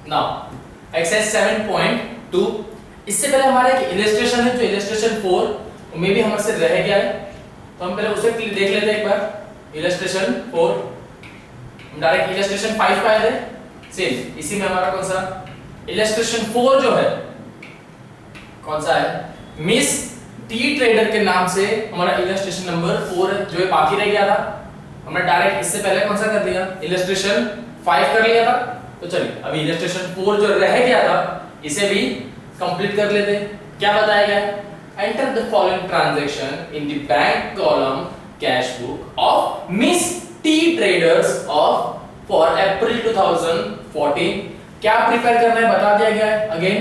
Now exercise 7.2, इससे पहले हमारा एक इलस्ट्रेशन है जो इलस्ट्रेशन 4 में भी हमसे रह गया है, तो हम पहले उसे देख लेते हैं एक बार। इलस्ट्रेशन 4 हम डायरेक्ट इलस्ट्रेशन 5 का है सेम, इसी में हमारा कौन सा इलस्ट्रेशन 4 जो है कौन सा है, मिस टी ट्रेडर के नाम से हमारा इलस्ट्रेशन नंबर 4 जो है बाकी रह गया था। हमने डायरेक्ट इससे पहले कौन सा कर दिया, इलस्ट्रेशन 5 कर लिया था। तो चलिए अभी इलस्ट्रेशन 4 जो रह गया था इसे भी कंप्लीट कर लेते हैं। क्या बताया गया, enter the following transaction in the bank column cash book of miss T traders of for अप्रैल 2014। क्या प्रिपेयर करना है बता दिया गया है। Again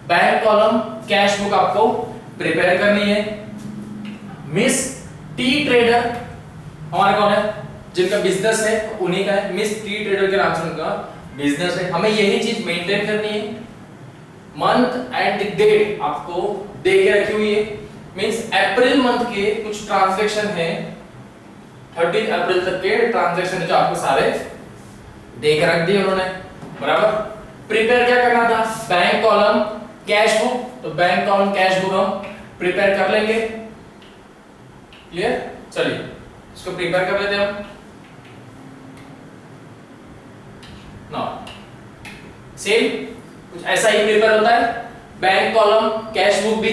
bank column cash book आपको प्रिपेयर करनी है। मिस टी ट्रेडर हमारा कौन है, जिनका बिजनेस है उन्हीं का है, मिस टी ट्रेडर के नाम से उनका बिजनेस है। हमें यही चीज मेंटेन करनी है। मंथ एंड डेट आपको दे के रखी हुई है, मींस अप्रैल मंथ के कुछ ट्रांजैक्शन है, 30 अप्रैल तक के ट्रांजैक्शन है जो आपको सारे दे के रख दिए उन्होंने, बराबर। प्रिपेयर क्या करना था, बैंक कॉलम कैश बुक, तो बैंक कॉलम कैश बुक हम प्रिपेयर कर लेंगे। क्लियर, चलिए इसको प्रिपेयर कर लेते हैं हम। सेम कुछ ऐसा ही प्रिपेयर होता है, बैंक कॉलम कैश बुक भी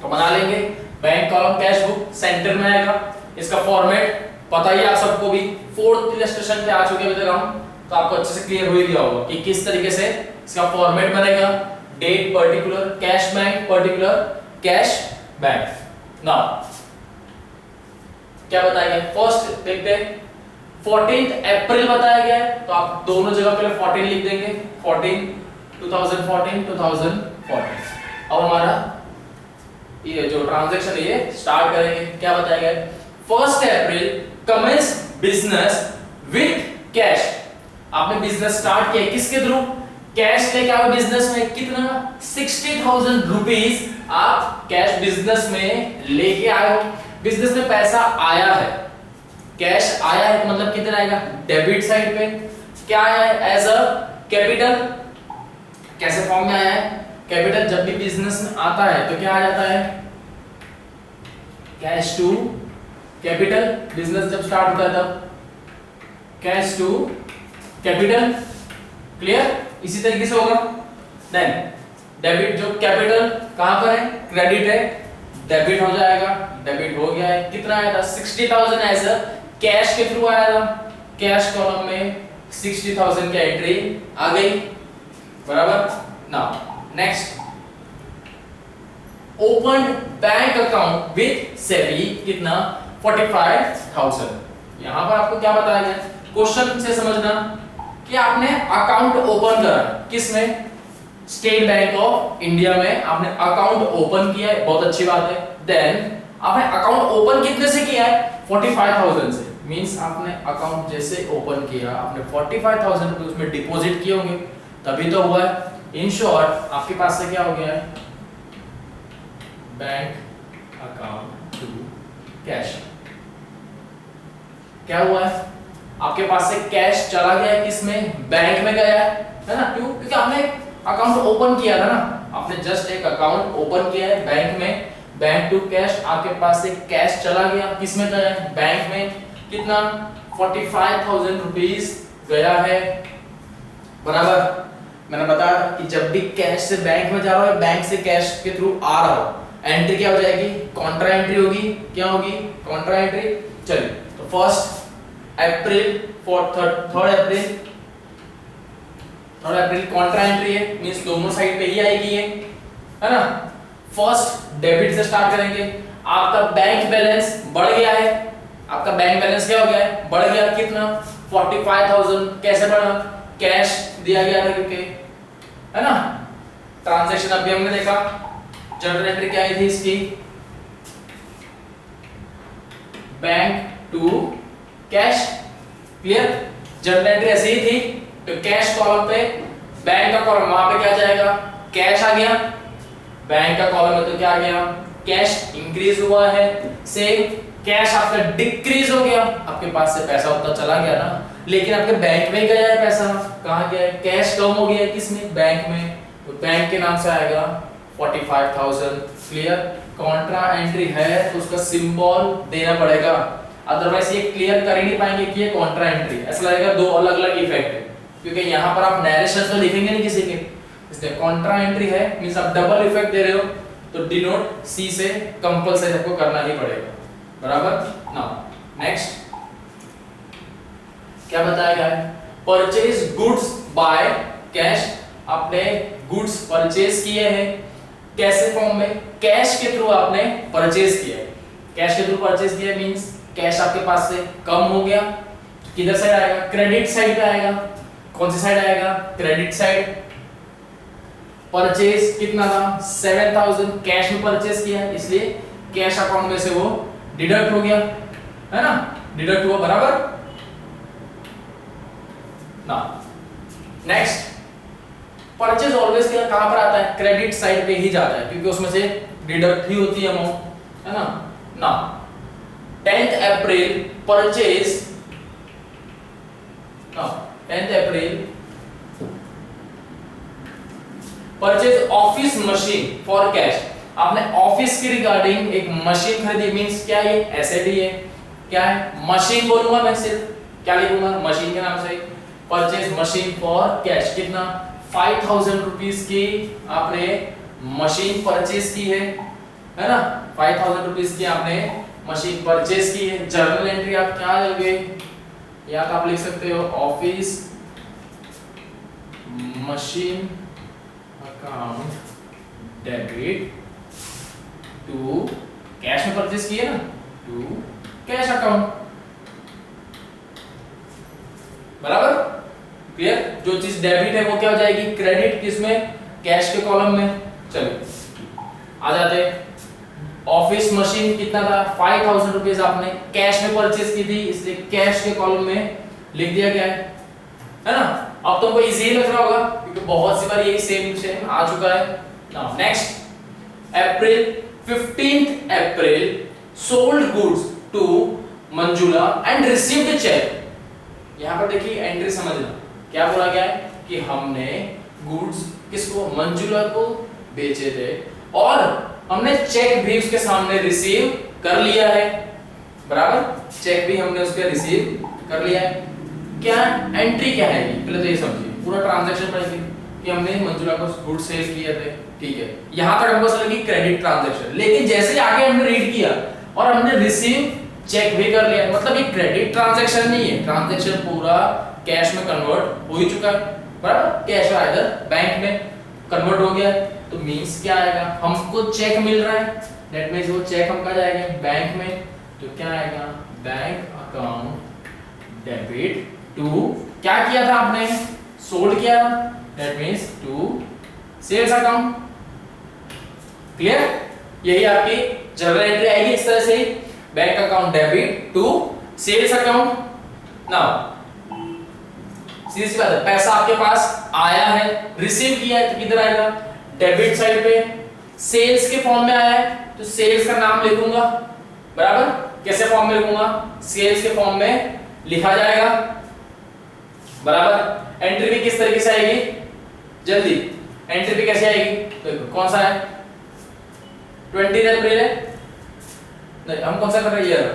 तो बना लेंगे। Bank column cash book centre में आएगा, इसका फॉर्मेट पता ही आप सबको भी, 4th इलस्ट्रेशन पे आ चुके हैं अभी तक हम, तो आपको अच्छे से क्लियर हो ही गया होगा कि किस तरीके से इसका फॉर्मेट बनेगा। Date particular cash bank, particular cash bank. Now क्या बताया गया, फर्स्ट देखते हैं 14 अप्रैल बताया गया है, तो आप दोनों जगह पहले 14 लिख देंगे, 2014। अब हमारा ये जो ट्रांजैक्शन है ये स्टार्ट करेंगे। क्या बताया गया है, 1 अप्रैल कमेंस बिजनेस विद कैश। आपने बिजनेस स्टार्ट किया किसके थ्रू, कैश लेके आओ बिजनेस में। कितना, 60,000 रुपीज आप कैश बिजनेस में लेके आए हो। बिजनेस में पैसा आया है, कैश आया है, तो मतलब कितना आएगा, डेबिट साइड पे। क्या आया है, एज अ कैपिटल। कैसे फॉर्म में आया है, कैपिटल। जब भी बिजनेस में आता है तो क्या आ जाता है, कैश टू कैपिटल। बिजनेस जब स्टार्ट होता है तब कैश टू कैपिटल। क्लियर, इसी तरीके से होगा। देन डेबिट जो कैपिटल कहां पर है, क्रेडिट है, डेबिट हो जाएगा, डेबिट हो गया है। कितना आया था, 60,000 एज अ कैश के थ्रू आया था। कैश कॉलम में 60,000 की एंट्री आ गई, बराबर। Now next, open bank account with SEBI, कितना, 45,000। यहां पर आपको क्या बताया गया, क्वेश्चन से समझना कि आपने अकाउंट ओपन करा किसमें, स्टेट बैंक ऑफ इंडिया में आपने अकाउंट ओपन किया है, बहुत अच्छी बात है। देन आपने अकाउंट ओपन कितने से किया है, 45,000 से। मींस आपने अकाउंट जैसे ओपन किया, आपने 45,000 रुपए उसमें डिपॉजिट किए होंगे, तभी तो हुआ है। इन शॉर्ट आपके पास से क्या हो गया है, बैंक अकाउंट टू कैश। क्या हुआ है, आपके पास से कैश चला गया है, किसमें, बैंक में गया है ना। क्यों, क्योंकि आपने अकाउंट ओपन किया था ना, आपने जस्ट एक अकाउंट ओपन किया है बैंक में, बैंक टू कैश। आपके पास से कैश चला गया, किसमें गया है, बैंक में। कितना, 45,000 रुपीस गया है, बराबर। मैंने बताया कि जब भी कैश से बैंक में जा रहा है, बैंक से कैश के थ्रू आ रहा हो, एंट्री क्या हो जाएगी, कॉन्ट्रा एंट्री होगी। क्या होगी, कॉन्ट्रा एंट्री। चलिए तो 1 April for 3rd April contra entry है, मींस दोनों साइड पे ही आएगी ये, है ना। फर्स्ट डेबिट से स्टार्ट करेंगे। आपका बैंक बैलेंस बढ़ गया है, आपका बैंक बैलेंस क्या हो गया है, बढ़ गया। कितना, 45,000। कैसे बढ़ा, कैश दिया गया था क्योंकि, है ना। ट्रांजैक्शन अभी हमने देखा, जर्नल एंट्री क्या आई थी इसकी, bank to cash. Clear, journal entry ऐसी ही थी, तो कैश कॉलम पे बैंक का कॉलम, वहां पे क्या जाएगा, कैश आ गया। बैंक का कॉलम में तो क्या आ गया, कैश इंक्रीज हुआ है। से कैश आपका डिक्रीज हो गया, आपके पास से पैसा उतना चला गया ना, लेकिन आपके बैंक में गया है पैसा, कहाँ गया है, कैश कम हो गया है किसमें, बैंक में, तो बैंक के नाम से आएगा 45,000। क्लियर, कॉन्ट्रा एंट्री है तो उसका सिंबल देना पड़ेगा, अदरवाइज ये क्लियर कर ही नहीं पाएंगे कि ये कॉन्ट्रा एंट्री, ऐसा लगेगा दो अलग अलग इफेक्ट है, क्योंकि यहाँ पर आप नरेशन तो लिखेंगे नहीं किसी के, इसलिए कॉन्ट्रा एंट्री है मींस आप डबल इफेक्ट दे रहे हो, तो डिनोट सी से कंपलसरी आपको करना ही पड़ेगा, बराबर। नाउ नेक्स्ट क्या बताया गया है, परचेज गुड्स बाय कैश, आपने गुड्स परचेज किए हैं कैसे फॉर्म में, कैश के थ्रू आपने परचेज किया है, कैश के थ्रू परचेज किया मींस कैश आपके पास से कम हो गया, किधर साइड आएगा, क्रेडिट साइड पे आएगा, कौन सी साइड आएगा, क्रेडिट साइड। परचेज कितना था 7,000, कैश में परचेज किया है इसलिए कैश अकाउंट में से वो डिडक्ट हो गया, है ना, डिडक्ट हुआ, बराबर ना। नेक्स्ट, परचेज ऑलवेज कहां पर आता है, क्रेडिट साइड पे ही जाता है, क्योंकि उसमें से डिडक्ट ही होती है अमाउंट, है ना। ना 10th अप्रैल परचेज, ना 10th April purchase office machine for cash, आपने ऑफिस की रिगार्डिंग एक मशीन खरीदी, मींस क्या है, एसेट ही है, क्या है, मशीन बोलूंगा मैं, सिर्फ क्या लिखूंगा, मशीन के नाम से, परचेज मशीन फॉर कैश, कितना 5,000 रुपीस की आपने मशीन परचेज की है ना, 5,000 रुपीस की आपने मशीन परचेज की है। जर्नल एंट्री आप क्या लोगे, या तो आप लिख सकते हो office machine account debit to cash में परचेज किए ना, टू कैश अकाउंट, बराबर, क्लियर। जो चीज डेबिट है वो क्या हो जाएगी, क्रेडिट, किसमें, कैश के कॉलम में। चलिए आ जाते हैं, ऑफिस मशीन कितना था 5,000 रुपीस आपने कैश में परचेज की थी, इसलिए कैश के कॉलम में लिख दिया गया है ना। अब तुमको इजी लग रहा होगा क्योंकि बहुत सी बार यही सेम आ चुका है। Now next, April 15th April sold goods to Manjula and received cheque. यहां पर देखिए एंट्री समझना, क्या बोला गया है कि हमने गुड्स किसको, मंजुला को बेचे थे और हमने चेक भी उसके सामने रिसीव कर लिया है, बराबर, चेक भी हमने उसके रिसीव कर लिया है। क्या एंट्री क्या है, पहले तो ये समझिए, पूरा ट्रांजैक्शन पढ़ेंगे कि हमने मंजुला को गुड सेल किए थे, ठीक है, यहां तक हमको लगी क्रेडिट ट्रांजैक्शन, लेकिन जैसे आगे हमने रीड किया और हमने रिसीव चेक भी कर लिया, मतलब ये क्रेडिट ट्रांजैक्शन नहीं है, ट्रांजैक्शन पूरा कैश में कन्वर्ट हो ही चुका है, बराबर, कैश आइदर बैंक में कन्वर्ट हो गया, तो मींस क्या आएगा, हमको चेक मिल रहा है, दैट मींस वो चेक हम कहाँ जाएंगे, बैंक में, तो क्या आएगा, बैंक अकाउंट डेबिट टू, क्या किया था आपने, सोल्ड किया, that means to sales account. Clear, यही आपकी जनरल एंट्री आएगी इस तरह से, bank account debit to sales account. Now सीधी सी बात है, पैसा आपके पास आया है, रिसीव किया है, तो किधर आएगा, डेबिट साइड पे, सेल्स के फॉर्म में आया है तो सेल्स का नाम लिखूंगा, बराबर, कैसे फॉर्म में लिखूंगा, सेल्स के फॉर्म में लिखा जाएगा, बराबर। एंट्री भी किस तरीके से आएगी, जल्दी एंट्री भी कैसे आएगी, तो कौन सा है, 20 अप्रैल है, नहीं हम कौन सा कर रहे हैं,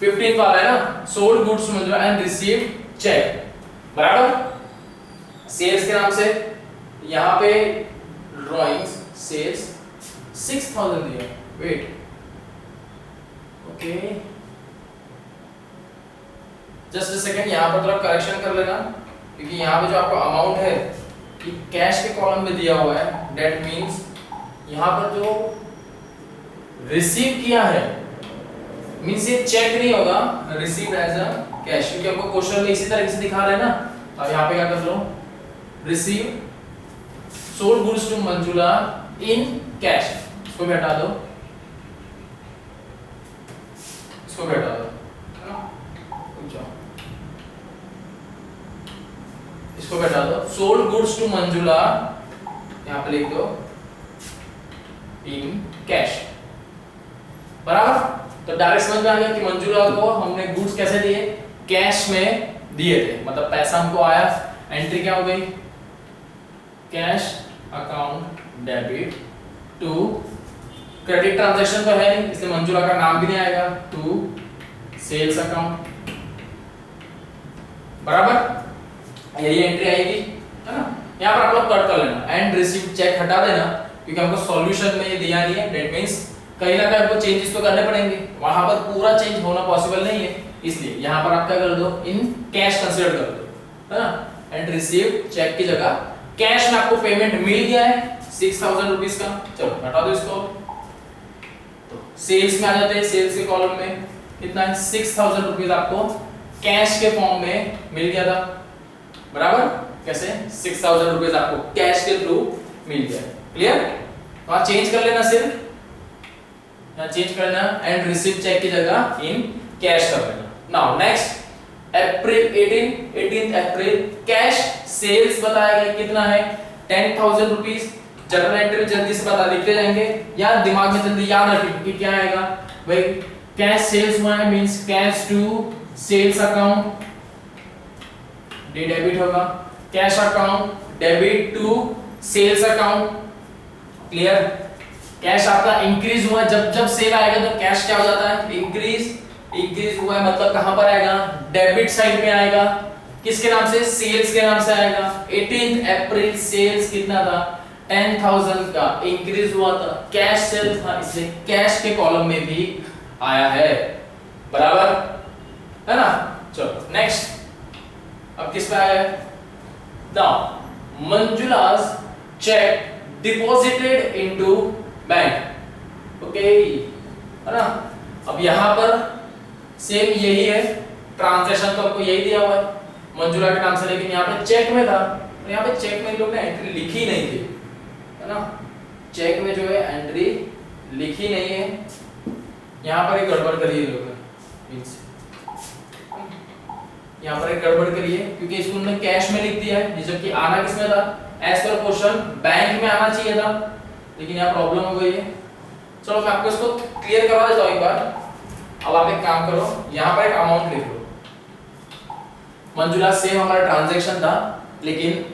15th वाला है ना, sold goods Manjula and received cheque, बराबर, सेल्स के नाम से यहां पे ड्राइंग्स सेल्स 6,000 दिया, wait, okay, just a second, यहां पर थोड़ा करेक्शन कर लेना, क्योंकि यहां पे जो आपको अमाउंट है ये कैश के कॉलम में दिया हुआ है, दैट मींस यहां पर जो रिसीव किया है मींस ये चेक नहीं होगा, रिसीव्ड एज अ कैश, क्योंकि आपको क्वेश्चन में इसी तरीके से दिखा रहे हैं ना। अब यहां पे क्या कर लो, receive sold goods to Manjula in cash, इसको भी हटा दो, इसको भी हटा दो, इसको भी हटा दो, सोल्ड गुड्स टू मंजुला यहां पे लिख दो इन कैश, बराबर। तो डायरेक्ट समझ में आ गया कि मंजुला को हमने गुड्स कैसे दिए, कैश में दिए थे, मतलब पैसा हमको आया, एंट्री क्या हो गई, cash account debit to credit transaction तो है नहीं इसलिए मंजूला का नाम भी नहीं आएगा, टू सेल्स अकाउंट, बराबर यही एंट्री आएगी, है ना। यहाँ पर आप लोग कट कर लेना, एंड रिसीव चेक हटा देना क्योंकि हमको सॉल्यूशन में ये दिया नहीं है, दैट मींस कहीं ना कहीं आपको चेंजेस तो करने पड़ेंगे, वहां पर पूरा चेंज होना पॉसिबल नहीं है, इसलिए यहाँ पर आप क्या कर दो, इन कैश कंसीडर कर दो, है ना। एंड रिसीव चेक की जगह कैश में आपको पेमेंट मिल गया है 6000 रुपीस का, चलो हटा दो इसको, तो सेल्स में आ जाते हैं, सेल्स के कॉलम में कितना है 6000 रुपीस आपको कैश के फॉर्म में मिल गया था, बराबर, कैसे 6000 रुपीस आपको कैश के थ्रू मिल गया, क्लियर। तो आप चेंज कर लेना, सिर्फ यहाँ चेंज करना, एंड रिसीव चेक की जगह इन कैश कर लेना। नाउ नेक्स्ट अप्रैल 18 अप्रैल कैश सेल्स बताया गया कितना है 10,000 रुपीस, जर्नल एंट्री जल्दी से बता लिखते जाएंगे या दिमाग में जल्दी याद रखें कि क्या आएगा भाई, कैश सेल्स हुआ है means cash to sales account debit होगा, cash account debit to sales account, clear. Cash आपका इंक्रीज हुआ, जब जब सेल आएगा तो कैश क्या हो जाता है, इंक्रीज हुआ है, मतलब कहां पर आएगा, डेबिट साइड में आएगा, किसके नाम से, सेल्स के नाम से आएगा। 18 अप्रैल सेल्स कितना था 10,000 का, इंक्रीज हुआ था, कैश सेल्स था, इसलिए कैश के कॉलम में भी आया है, बराबर है ना। चलो नेक्स्ट, अब किस पे आया है, now Manjula's cheque deposited into bank, okay, है ना। अब यहां पर सेम यही है, ट्रांजैक्शन तो आपको यही दिया हुआ है मंजुला के नाम से, लेकिन यहाँ पे चेक में था, तो यहाँ पे चेक में लोग ने एंट्री लिखी नहीं थी, है ना, चेक में जो है एंट्री लिखी नहीं है, यहाँ पर एक गड़बड़ करिए लोग, मींस यहाँ पर एक गड़बड़ करिए क्योंकि इसको उन्होंने कैश में लिख दिया है, जबकि आना किसमें था, एज पर क्वेश्चन बैंक में आना चाहिए था, लेकिन यहाँ प्रॉब्लम हो गई है। चलो मैं आपको इसको क्लियर करवा देता हूँ एक बार। अब आप एक काम करो, यहाँ पर एक अमाउंट लिख लो, मंजुला सेम हमारा ट्रांजैक्शन था, लेकिन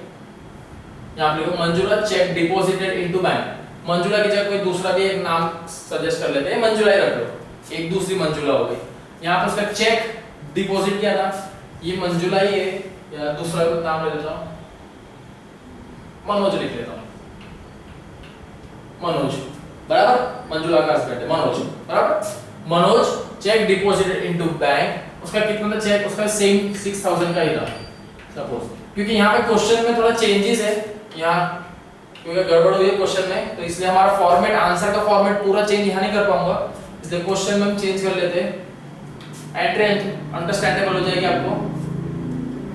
यहाँ पे लिखो Manjula check deposited into bank, Manjula की जगह कोई दूसरा भी एक नाम सजेस्ट कर लेते हैं, मंजुला ही रख लो, एक दूसरी मंजुला हो गई। यहाँ पर उसका चेक डिपॉजिट किया था, ये मंजुला ही है, या दूसरा नाम ले लेता हूँ, मनोज लिख लेता हूँ, मनोज, बराबर, मंजुला का हस्बैंड है मनोज, बराबर, Manoj check deposited into bank, उसका कितना था चेक, उसका सेम 6000 का ही था सपोज, क्योंकि यहाँ पे क्वेश्चन में थोड़ा चेंजेस है, यहाँ क्योंकि गड़बड़ हुई है क्वेश्चन में, तो इसलिए हमारा फॉर्मेट, आंसर का फॉर्मेट पूरा चेंज यहाँ नहीं कर पाऊंगा, इसलिए क्वेश्चन में हम चेंज कर लेते हैं, एंट्री अंडरस्टैंडेबल हो जाएगी आपको,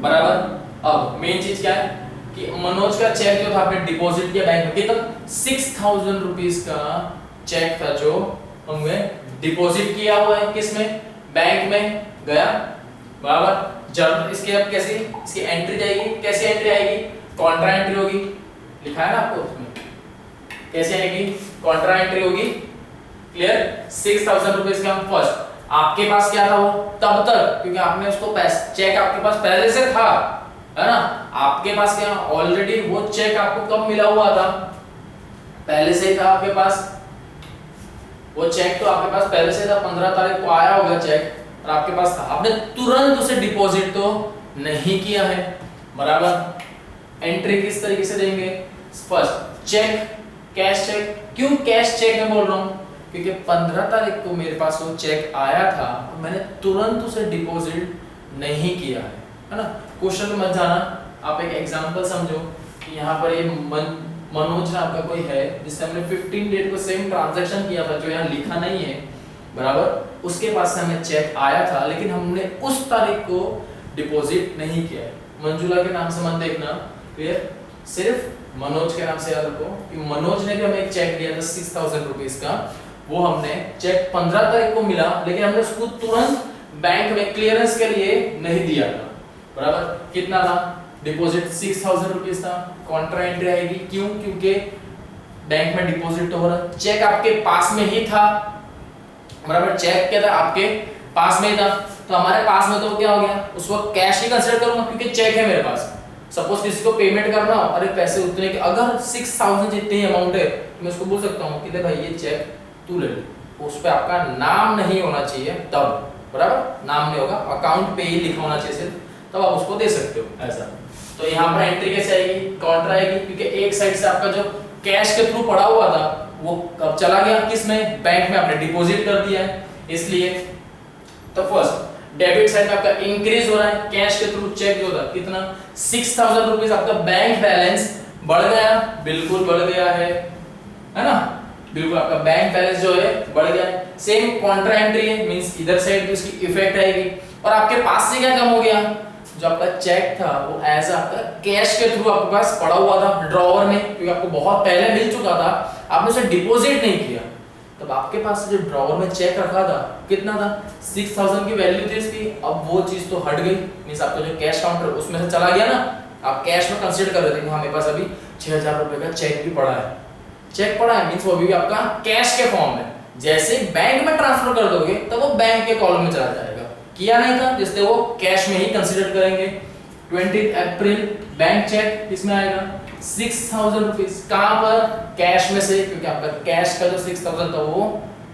बराबर। अब मेन चीज क्या है कि मनोज का चेक जो था आपने डिपॉजिट किया बैंक में, कितना 6000 रुपीस का चेक था जो हमने डिपॉजिट किया हुआ है, किसमें, बैंक में गया, बराबर। जब इसके अब कैसी इसकी एंट्री जाएगी, कैसी एंट्री आएगी, कॉन्ट्रा एंट्री होगी, लिखा है ना आपको उसमें, कैसे आएगी, कॉन्ट्रा एंट्री होगी, क्लियर। 6000 रुपीस का फर्स्ट, आपके पास क्या था वो तब तक, क्योंकि आपने उसको चेक आपके पास पहले से था, है ना, आपके पास क्या ऑलरेडी वो चेक आपको कब मिला हुआ था, पहले से ही था आपके पास, वो चेक तो आपके पास पहले से था, 15 तारीख को आया होगा चेक और आपके पास था, आपने तुरंत उसे डिपॉजिट तो नहीं किया है, बराबर। एंट्री किस तरीके से देंगे, फर्स्ट चेक, कैश चेक, क्यों कैश चेक में बोल रहा हूं, क्योंकि 15 तारीख को मेरे पास वो चेक आया था और मैंने तुरंत उसे डिपॉजिट नहीं किया है ना। क्वेश्चन में मत जाना, आप एक एग्जांपल समझो कि यहाँ पर ये मनोज नाम का कोई है जिससे हमने 15 डेट को सेम ट्रांजैक्शन किया था, जो यहाँ लिखा नहीं है, बराबर, उसके पास से हमें चेक आया था, लेकिन हमने उस तारीख को डिपॉजिट नहीं किया है। मंजुला के नाम से मत देखना, क्लियर, सिर्फ मनोज के नाम से याद रखो कि मनोज ने भी हमें एक चेक दिया था 6000 रुपीस का, वो हमने चेक 15 तारीख को मिला, लेकिन हमने उसको तुरंत बैंक में क्लियरेंस के लिए नहीं दिया था, बराबर। कितना था डिपॉजिट, 6000 रुपीस था, कॉन्ट्रा एंट्री आएगी, क्यों, क्योंकि बैंक में डिपॉजिट तो हो रहा, चेक आपके पास में ही था, बराबर, चेक क्या था आपके पास में ही था, तो हमारे पास में तो क्या हो गया, उस वक्त कैश ही कंसीडर करूंगा क्योंकि चेक है मेरे पास। सपोज किसी को पेमेंट करना हो, अरे पैसे उतने के, अगर 6000 जितनी अमाउंट है तो मैं उसको बोल सकता हूँ कि दे भाई ये चेक तू ले ले, उस पे आपका नाम नहीं होना चाहिए तब, बराबर, नाम नहीं होगा, अकाउंट पे ही लिखा होना चाहिए सिर्फ, तब आप उसको दे सकते हो ऐसा। तो यहाँ पर एंट्री कैसे आएगी, काउंटर आएगी, क्योंकि एक साइड से आपका जो कैश के थ्रू पड़ा हुआ था वो कब चला गया, किसमें, बैंक में आपने डिपॉजिट कर दिया है, इसलिए। तो फर्स्ट डेबिट साइड में आपका इंक्रीज हो रहा है, कैश के थ्रू चेक जो था कितना 6000 रुपीस, आपका बैंक बैलेंस बढ़ गया, बिल्कुल बढ़ गया है ना, बिल्कुल आपका बैंक बैलेंस जो है बढ़ गया है। सेम कॉन्ट्रा एंट्री है, मींस इधर साइड भी उसकी इफेक्ट आएगी। और आपके पास से क्या कम हो गया, जो आपका चेक था वो एज आपका कैश के थ्रू आपके पास पड़ा हुआ था ड्रॉवर में, क्योंकि आपको बहुत पहले मिल चुका था, आपने उसे डिपॉजिट नहीं किया, तब आपके पास जो ड्रॉवर में चेक रखा था कितना था, 6000 की वैल्यू थी इसकी, अब वो चीज तो हट गई, मींस आपका जो कैश काउंटर उसमें से चला गया ना, आप कैश में कंसीडर कर रहे थे कि हाँ मेरे पास अभी 6000 रुपए का चेक भी पड़ा है, चेक पड़ा है मींस वो भी आपका कैश के फॉर्म में, जैसे बैंक में ट्रांसफर कर दोगे तब वो बैंक के कॉलम में चला जाएगा, किया नहीं था जिससे वो कैश में ही कंसीडर करेंगे। 20 अप्रैल बैंक चेक किसमें आएगा, 6000 रुपीस, कहां पर, कैश में से, क्योंकि आपका कैश का जो 6000 था वो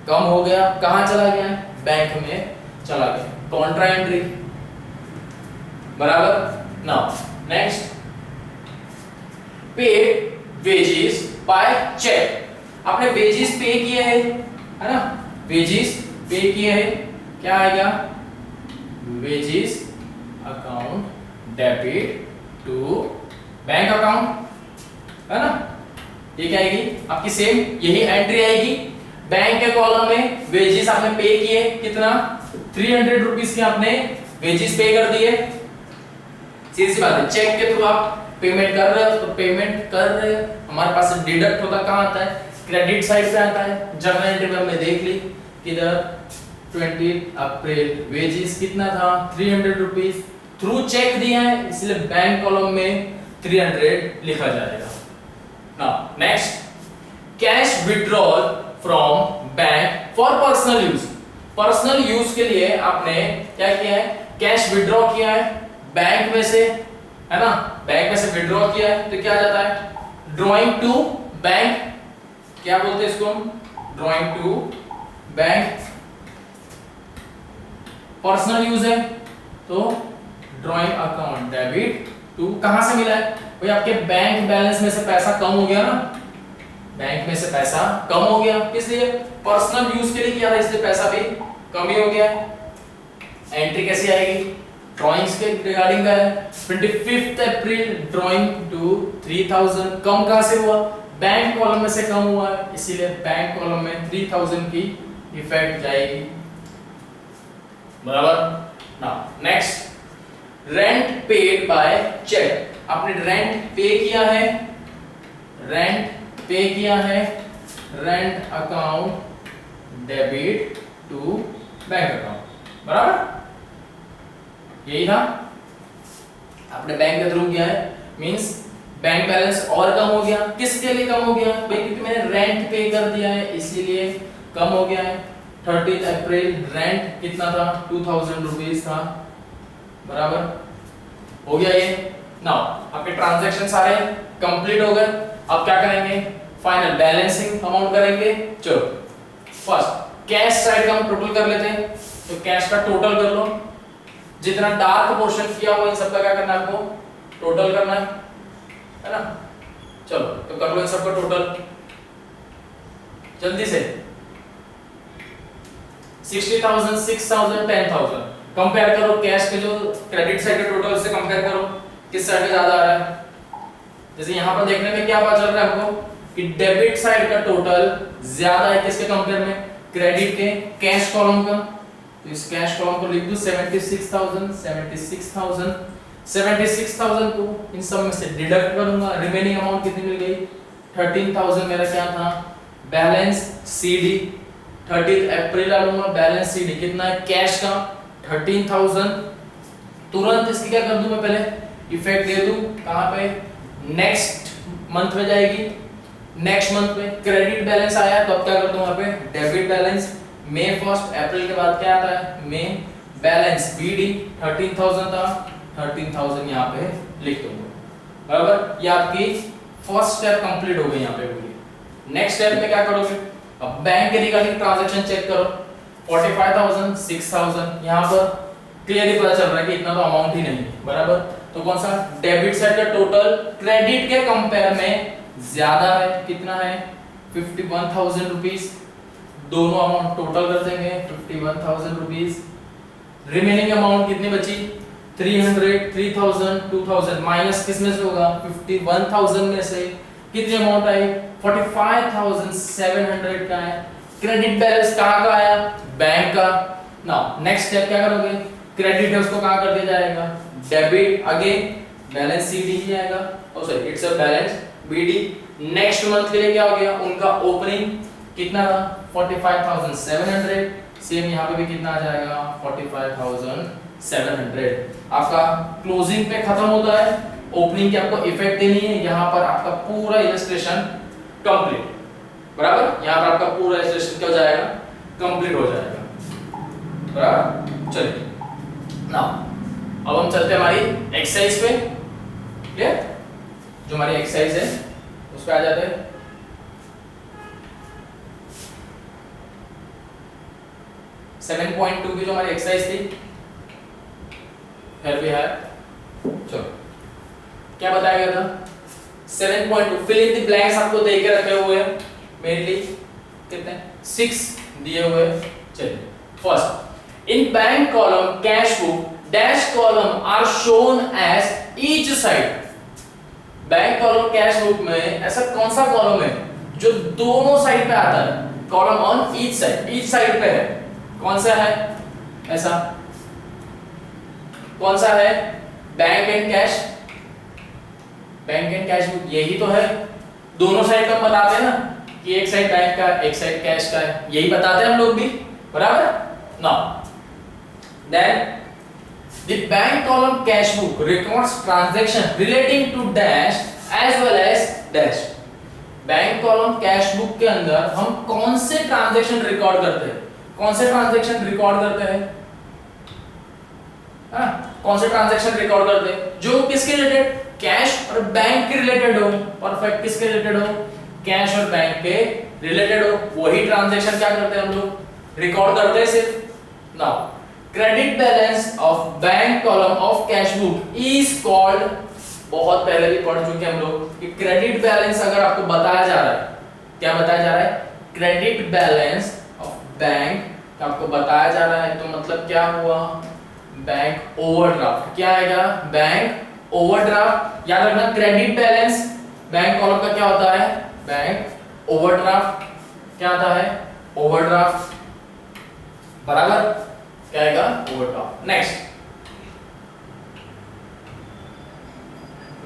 कम हो गया, कहां चला गया, बैंक में चला गया, कॉन्ट्रा एंट्री, बराबर। Now next, paid wages by cheque, आपने वेजेस पे किए हैं, है ना, वेजेस पे किए हैं, क्या आएगा, wages account debit to bank account, है ना, ये क्या आएगी आपकी, सेम यही एंट्री आएगी, बैंक के कॉलम में वेजेस आपने पे किए, कितना 300 रुपीस के आपने वेजेस पे कर दिए, सीधी सी बात है, चेक के थ्रू आप पेमेंट कर रहे हो, तो पेमेंट कर रहे हो, हमारे पास डिडक्ट होता कहां आता है, क्रेडिट साइड पे आता है। जर्नल एंट्री में हमने देख ली किधर 20 अप्रैल वेजेस कितना था 300 रुपीस, थ्रू चेक दिया है इसलिए बैंक कॉलम में 300 लिखा जाएगा। Now next, cash withdrawal from bank for personal use, personal use के लिए आपने क्या किया है, कैश विड्रॉ किया है बैंक में से, है ना, बैंक में से विड्रॉ किया है तो क्या जाता है, ड्रॉइंग टू बैंक, क्या बोलते हैं इसको हम, drawing to bank, personal use है तो ड्रॉइंग अकाउंट डेबिट टू, कहां से मिला है भाई, आपके बैंक बैलेंस में से पैसा कम हो गया ना, बैंक में से पैसा कम हो गया, इसलिए पर्सनल यूज के लिए किया था इसलिए पैसा भी कम ही हो गया। एंट्री कैसी आएगी, ड्राइंग्स के रिगार्डिंग का है, 25 अप्रैल ड्राइंग टू 3000, कम कहां से हुआ, बैंक कॉलम में से कम हुआ है, इसीलिए बैंक कॉलम में 3000 की इफेक्ट जाएगी, बराबर। Now next, rent paid by cheque, आपने रेंट पे किया है, रेंट पे किया है, rent account debit to bank account, बराबर, यही था, आपने बैंक के थ्रू किया है, मींस बैंक बैलेंस और कम हो गया, किसके लिए कम हो गया भाई, क्योंकि मैंने रेंट पे कर दिया है इसीलिए कम हो गया है। 30 अप्रैल रेंट कितना था, 2000 रुपीस था, बराबर हो गया ये। नाउ आपके ट्रांजैक्शन सारे कंप्लीट हो गए, अब क्या करेंगे, फाइनल बैलेंसिंग अमाउंट करेंगे। चलो फर्स्ट कैश साइड का हम टोटल कर लेते हैं, तो कैश का टोटल कर लो, जितना डार्क पोर्शन किया हुआ इन सबका क्या करना है आपको, टोटल करना है ना, चलो तो कर लो इन सबका टोटल जल्दी से, 60,000, 6,000, 10,000, कंपेयर करो कैश के जो क्रेडिट साइड के टोटल से कंपेयर करो किस साइड पे ज्यादा आ रहा है। जैसे यहां पर देखने में क्या पता चल रहा है आपको कि डेबिट साइड का टोटल ज्यादा है किसके कंपेयर में, क्रेडिट के, कैश कॉलम का, तो इस कैश कॉलम को लिख दूं 76,000, 76,000, 76,000 को इन सब में से डिडक्ट करूंगा, रिमेनिंग अमाउंट कितनी मिल गई, 13,000 मेरा क्या था बैलेंस सीडी, 30 अप्रैल डालूंगा, बैलेंस सीडी कितना है कैश का 13,000, तुरंत इसकी क्या कर दूं मैं, पहले इफेक्ट दे दूं, कहां पे, नेक्स्ट मंथ में जाएगी, नेक्स्ट मंथ में क्रेडिट बैलेंस आया तो अब क्या कर दूं वहां पे डेबिट बैलेंस, मई 1 अप्रैल के बाद क्या आता है मई बैलेंस बीडी 13,000 था, 13,000 यहाँ पे लिख दूंगा, बराबर। ये आपकी फर्स्ट स्टेप कंप्लीट हो गई यहाँ पे पूरी। नेक्स्ट स्टेप में क्या करोगे, अब बैंक के रिगार्डिंग ट्रांजैक्शन चेक करो। 45,000, 6,000 यहाँ पर क्लियरली पता चल रहा है कि इतना तो अमाउंट ही नहीं है, बराबर। तो कौन सा डेबिट साइड का टोटल क्रेडिट के कंपेयर में ज्यादा है, कितना है 51,000 रुपीस। दोनों अमाउंट टोटल कर देंगे 51,000 रुपीस। रिमेनिंग अमाउंट कितनी बची 300, 3,000, 2,000 माइनस किस में से होगा 51,000 में से कितनी अमाउंट आई 45,700 का है। क्रेडिट बैलेंस कहाँ का आया बैंक का। नाउ नेक्स्ट स्टेप क्या करोगे, क्रेडिट है उसको कहाँ कर दिया जाएगा डेबिट, अगेन बैलेंस सीडी ही आएगा, oh sorry it's a balance BD. Next month के लिए क्या हो गया उनका ओपनिंग कितना था 45,700, सेम यहाँ पे भी कितना आ जाएगा 45,700। आपका क्लोजिंग पे खत्म होता है, ओपनिंग की आपको इफेक्ट देनी है, यहाँ पर आपका पूरा इलस्ट्रेशन कंप्लीट, बराबर। यहाँ पर आपका पूरा इलस्ट्रेशन क्या हो जाएगा कंप्लीट हो जाएगा, बराबर। चलिए नाउ अब हम चलते हैं हमारी एक्सरसाइज पे, क्लियर। जो हमारी एक्सरसाइज है उस पे आ जाते हैं। सेवन पॉइंट टू की जो हमारी एक्सरसाइज थी, here we have, चलो क्या बताया गया था 7.2 फिल इन द ब्लैंक्स आपको दे के रखे हुए हैं, मेनली कितने 6 दिए हुए हैं। चलिए first in bank column cash book dash column are shown as each side. Bank column cash book में ऐसा कौन सा कॉलम है जो दोनों साइड पे आता है, कॉलम ऑन ईच साइड पे है, कौन सा है ऐसा, कौन सा है bank and cash, bank and cash book यही तो है। दोनों साइड का बताते हैं ना कि एक साइड बैंक का एक साइड कैश का है, यही बताते हैं हम लोग भी, बराबर। Now then the bank column cash book records transaction relating to dash as well as dash. Bank column cash book के अंदर हम कौन से ट्रांजैक्शन रिकॉर्ड करते हैं, कौन से ट्रांजैक्शन रिकॉर्ड करते हैं, कौन से ट्रांजैक्शन रिकॉर्ड करते हैं जो किसके रिलेटेड कैश और बैंक के रिलेटेड हो, परफेक्ट किसके रिलेटेड हो कैश और बैंक के रिलेटेड हो, वही ट्रांजैक्शन क्या करते हैं हम लोग रिकॉर्ड करते हैं सिर्फ। Now credit balance of bank column of cash book is called, बहुत पहले भी पढ़ चुके हम लोग कि क्रेडिट बैलेंस अगर आपको बताया जा रहा है, क्या बताया जा रहा है क्रेडिट बैलेंस ऑफ बैंक आपको बताया जा रहा है, तो मतलब क्या हुआ बैंक ओवरड्राफ्ट। क्या आएगा बैंक ओवरड्राफ्ट। याद रखना क्रेडिट बैलेंस बैंक कॉलम का क्या होता है बैंक ओवरड्राफ्ट, क्या आता है ओवरड्राफ्ट, बराबर क्या आएगा overdraft. Next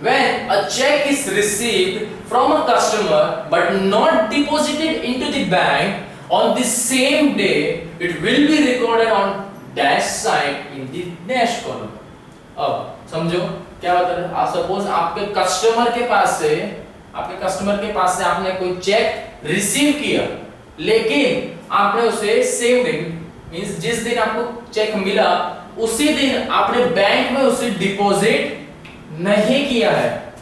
when a check is received from a customer but not deposited into the bank on the same day it will be recorded on dash side in the dash column। अब समझो क्या बता रहे हैं आप, suppose आपके customer के पास से आपने कोई चेक रिसीव किया, लेकिन आपने उसे सेम डे मींस जिस दिन आपको चेक मिला उसी दिन आपने बैंक में उसे डिपॉजिट नहीं किया है,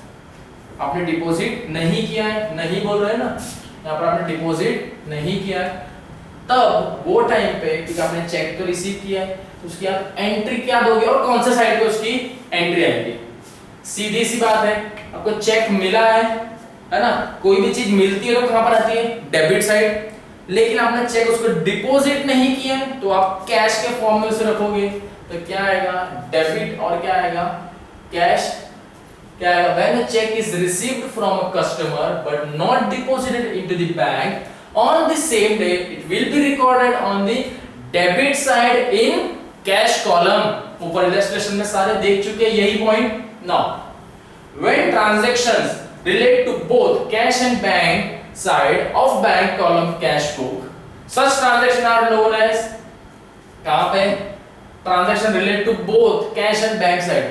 आपने डिपॉजिट नहीं किया है, नहीं बोल रहे हैं ना, यहाँ पर आपने डिपॉजिट नहीं किया है, तब वो टाइम पे क्योंकि आपने चेक तो रिसीव किया है, उसकी आप एंट्री क्या दोगे और कौन से साइड पे उसकी एंट्री आएगी। सीधी सी बात है, आपको चेक मिला है ना, कोई भी चीज मिलती है तो कहां पर आती है डेबिट साइड, लेकिन आपने चेक उसको डिपॉजिट नहीं किया तो आप कैश के फॉर्म में उसे रखोगे, तो क्या आएगा डेबिट और क्या आएगा कैश। क्या आएगा when a check is received from a customer but not deposited into the bank on the same day it will be recorded on the debit side in cash column। ऊपर illustration में सारे देख चुके हैं यही point. Now when transactions relate to both cash and bank side of bank column cash book such transactions are known as, कहां पे transaction relate to both cash and bank side,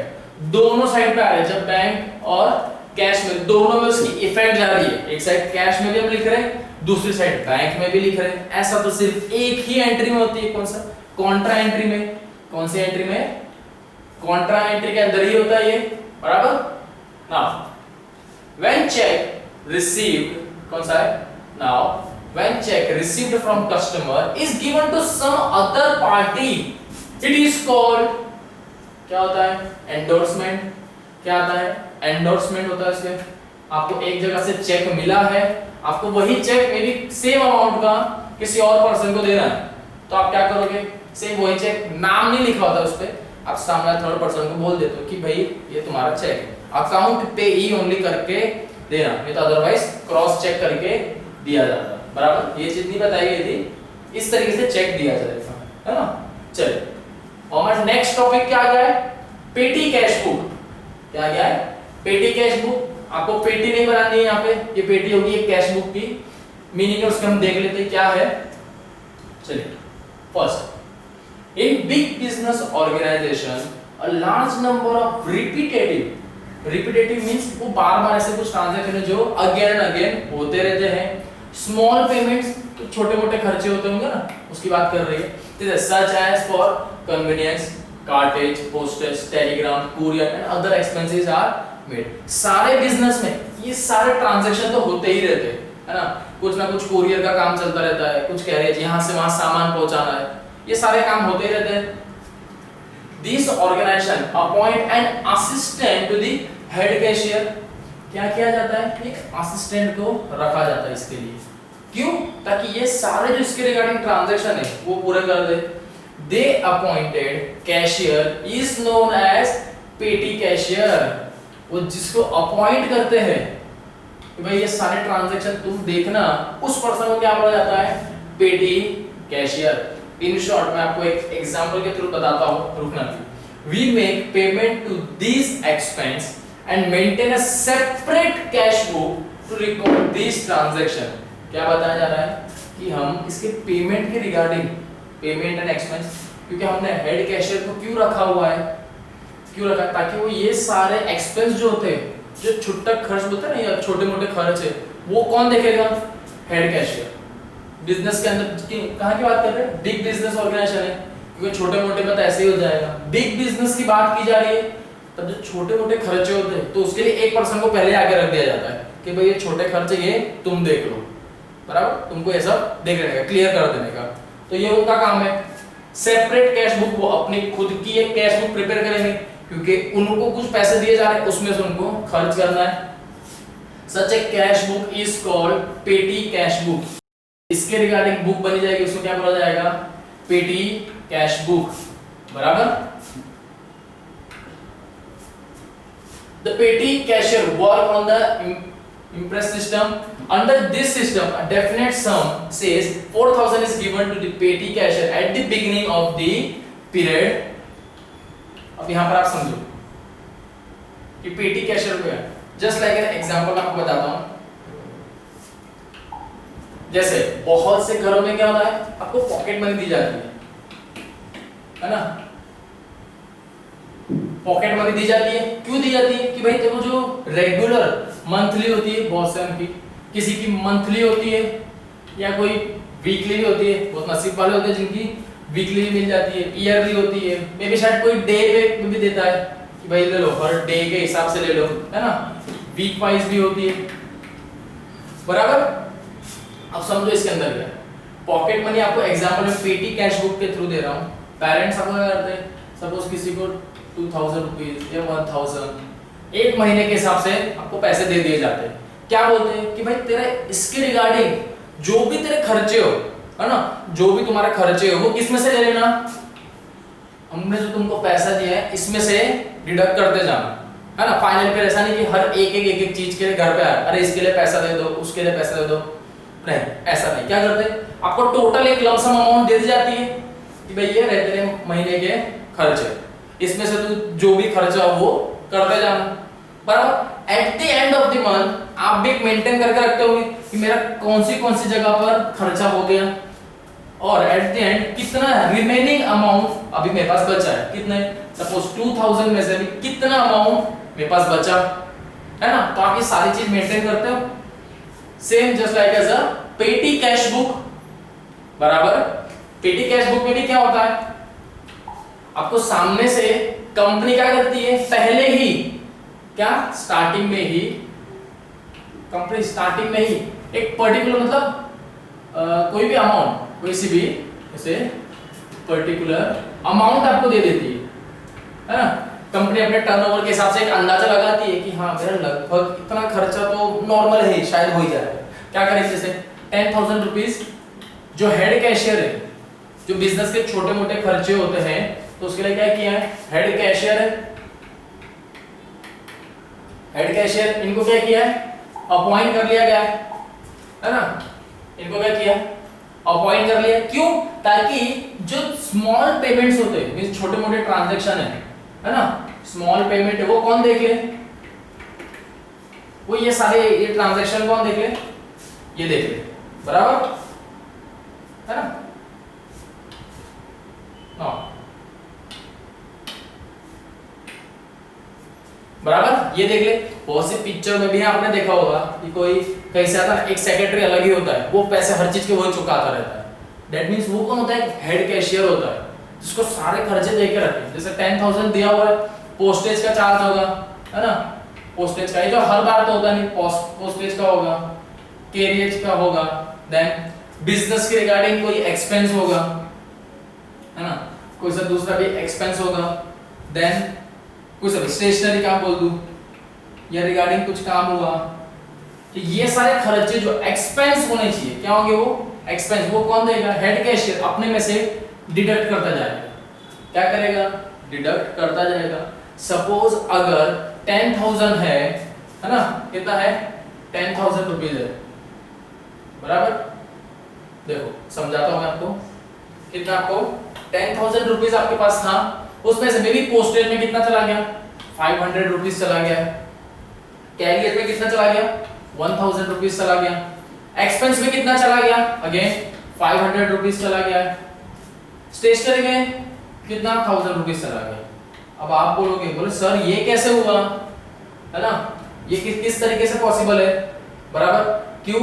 दोनों साइड पे आ रहे हैं, जब बैंक और cash में दोनों में उसकी इफेक्ट जा रही है, एक साइड कैश में भी हम लिख रहे हैं दूसरी साइड बैंक में भी लिख रहे हैं, ऐसा तो सिर्फ एक ही एंट्री में होती है, कौन सा कॉन्ट्रा एंट्री में। कौन सी एंट्री में? कॉन्ट्रा एंट्री के अंदर ही होता है ये, बराबर। नाउ व्हेन चेक रिसीव्ड, कौन सा है? Now when cheque received from customer is given to some other party, it is called, क्या होता है? एंडोर्समेंट। क्या आता है? एंडोर्समेंट होता है इसके। आपको एक जगह से चेक मिला है, आपको वही cheque may be same amount का किसी और पर्सन को देना है, तो आप क्या करोगे? सेम वही चेक, नाम नहीं लिखा होता उस पे, आप सामने थर्ड पर्सन को बोल देते हो कि भाई ये तुम्हारा चेक है, अकाउंट पे ई ओनली करके देना, नहीं तो अदरवाइज क्रॉस चेक करके दिया जाता है, बराबर। ये चीज नहीं बताई गई थी, इस तरीके से चेक दिया जाएगा, है ना। चलिए, और हमारा नेक्स्ट टॉपिक क्या आ गया है? पेटी कैश बुक। क्या आ गया है? पेटी कैश बुक। आपको पेटी नहीं बनानी है यहाँ पे, ये पेटी होगी एक कैश बुक की। मीनिंग है उसका हम देख लेते हैं क्या है। चलिए, first, in big business organisation a large number of repetitive means वो बार-बार ऐसे कुछ ट्रांजैक्शन है जो अगेन एंड अगेन होते रहते हैं। स्मॉल पेमेंट्स, तो छोटे-मोटे खर्चे होते होंगे ना, उसकी बात कर रही है। जैसे such as for conveyance, cartage, postage, telegram, courier and other expenses are made. सारे बिजनेस में ये सारे ट्रांजैक्शन तो होते ही रहते हैं, है ना। कुछ ना कुछ कुरियर का काम चलता रहता है, कुछ कैरेज, यहाँ से वहां सामान पहुंचाना है, ये सारे काम होते ही रहते हैं। This organisation appoint an assistant to the head cashier. क्या किया जाता है? एक असिस्टेंट को रखा जाता है इसके लिए। क्यों? ताकि ये सारे जो इसके रिगार्डिंग ट्रांजैक्शन है वो पूरे कर दे। They appointed cashier is known as petty cashier. वो जिसको अपॉइंट करते हैं कि भाई ये सारे ट्रांजैक्शन तुम देखना, उस पर्सन को क्या बोला जाता है? पेटी कैशियर। इन शॉर्ट मैं आपको एक एग्जांपल के थ्रू बताता हूं, रुकना। We make payment to this expense and maintain a separate cash book to record this transaction. क्या बताया जा रहा है? कि हम इसके पेमेंट के रिगार्डिंग, पेमेंट एंड एक्सपेंस, क्योंकि हमने हेड कैशियर को क्यों रखा हुआ है? क्यों रखा? ताकि वो ये सारे एक्सपेंस जो होते हैं, जो छुट्टक खर्च होते हैं ना या छोटे-मोटे खर्च है, वो कौन देखेगा? Head cashier. बिजनेस के अंदर कहां की बात कर रहे हैं? बिग बिजनेस ऑर्गेनाइजेशन है, क्योंकि छोटे-मोटे में तो ऐसे ही हो जाएगा। बिग बिजनेस की बात की जा रही है, तब जो छोटे-मोटे खर्चे होते हैं तो उसके लिए एक पर्सन को पहले आगे रख दिया जाता है कि भाई ये छोटे खर्चे ये तुम देख लो, बराबर, तुमको ये सब देख लेने का, क्लियर कर देने का। तो ये उनका काम है। सेपरेट कैश बुक, वो अपनी खुद की एक कैश बुक प्रिपेयर करेंगे, क्योंकि उनको कुछ पैसे दिए जा रहे हैं, उसमें से उनको खर्च करना है। Such a cash book is called petty cash book. इसके रिगार्डिंग बुक बनी जाएगी, उसको क्या बोला जाएगा? पेटी कैश बुक, बराबर। The petty cashier work on the impress system. Under this system, a definite sum says 4,000 is given to the petty cashier at the beginning of the period. अब यहाँ पर आप समझो कि पेटी कैशियर को है, just like an example आपको बताता हूँ। जैसे बहुत से घरों में क्या होता है? आपको पॉकेट मनी दी जाती है ना। पॉकेट मनी दी जाती है, क्यों दी जाती है? कि भाई देखो जो रेगुलर मंथली होती है, बहुत से उनकी, किसी की मंथली होती है या कोई वीकली भी होती है, बहुत नसीब वाले होते हैं जिनकी वीकली भी मिल जाती है, ईयरली होती है, मे बी शायद कोई डे पे भी देता है कि भाई ले लो, हर डे के हिसाब से ले लो, है ना। वीक वाइज भी होती है, बराबर। अब समझो इसके अंदर क्या है। पॉकेट मनी आपको एग्जांपल में पेटी कैश बुक के थ्रू दे रहा हूँ। पेरेंट्स आपको क्या करते हैं? सपोज किसी को 2000 रुपीज या 1000 एक महीने के हिसाब से आपको पैसे दे दिए जाते हैं। क्या बोलते हैं कि भाई तेरा इसके रिगार्डिंग जो भी तेरे खर्चे हो, है ना, जो भी तुम्हारे खर्चे हो वो किसमें से ले लेना? हमने जो तुमको पैसा दिया है इसमें से डिडक्ट करते जाना, है ना। फाइनल पे ऐसा नहीं कि हर एक चीज के लिए घर पे आए, अरे इसके लिए पैसा दे दो, उसके लिए पैसा दे दो, नहीं, ऐसा नहीं। क्या करते? आपको टोटल एक लमसम अमाउंट दे दी जाती है कि भाई ये रहे तेरे महीने के खर्चे, इसमें से तू जो भी खर्चा हो वो करते जाना, बराबर। Eight the end of the month आप भी मेंटेन करके रखते होंगे कि मेरा कौन सी जगह पर खर्चा हो गया, और एट द एंड कितना रिमेनिंग अमाउंट अभी मेरे पास बचा है, कितने, सपोज 2000 में से भी कितना अमाउंट मेरे पास बचा, है ना। तो आप ये सारी चीज मेंटेन करते हो। Same just like as a petty cash book, बराबर। पेटी कैश बुक में भी क्या होता है? आपको सामने से कंपनी क्या करती है, पहले ही क्या स्टार्टिंग में ही कंपनी स्टार्टिंग में ही एक पर्टिकुलर मतलब कोई भी अमाउंट, कोई सी भी जैसे पर्टिकुलर अमाउंट आपको दे देती है ना। कंपनी अपने टर्नओवर के हिसाब से एक अंदाजा लगाती है कि हाँ मेरा लगभग इतना खर्चा तो नॉर्मल है, शायद हो ही जाएगा। क्या करें, जैसे 10,000 रुपीज जो हेड कैशियर है, जो बिजनेस के छोटे मोटे खर्चे होते हैं, तो उसके लिए क्या किया है, हेड कैशियर है, हेड कैशियर इनको क्या किया है, अपॉइंट कर लिया गया है ना। इनको क्या किया, अपॉइंट कर लिया, क्यों, ताकि जो स्मॉल पेमेंट्स होते हैं, मींस छोटे मोटे ट्रांजैक्शन है ना, स्मॉल पेमेंट है, वो कौन देख ले, वो ये सारे ये ट्रांजैक्शन कौन देख ले, ये देख ले, बराबर है ना। बराबर, ये देख ले। बहुत सी पिक्चर में भी आपने देखा होगा कि कोई कैसे आता है, एक सेक्रेटरी अलग ही होता है, वो पैसे हर चीज के वही चुकाता रहता है। दैट मींस वो कौन होता है, हेड कैशियर होता है, जिसको सारे खर्चे दे के रखे। जैसे 10,000 दिया हुआ है, पोस्टेज का चार्ज होगा, है ना, पोस्टेज का, ये जो हर बार तो होता नहीं, पोस्टेज का होगा, कैरियज का होगा, देन बिजनेस के रिगार्डिंग कोई एक्सपेंस होगा, है ना, कोई सा दूसरा भी एक्सपेंस होगा, देन कुछ स्टेशनरी काम बोल दूं या रिगार्डिंग कुछ काम हुआ, तो ये सारे खर्चे जो एक्सपेंस होने चाहिए, क्या होंगे वो एक्सपेंस, वो कौन देगा, हेड कैशियर अपने में से डिडक्ट करता जाएगा। क्या करेगा, डिडक्ट करता जाएगा। सपोज अगर 10,000 है ना, कितना है, 10,000 रुपीज है, बराबर। देखो समझाता हूं मैं आपको, कितना, आपको 10,000 रुपीज आपके पास था, उसमें से मेरी पोस्टेज में कितना चला गया, 500 रुपीज चला गया, कैरियर में कितना चला गया, 1,000 रुपीज चला गया, एक्सपेंस में कितना चला गया, अगेन 500 रुपीज चला गया, स्टेशनरी में कितना 1,000 रुपीज चला गया। अब आप बोलोगे, बोले सर ये कैसे हुआ, है ना, ये किस तरीके से पॉसिबल है, बराबर, क्यों।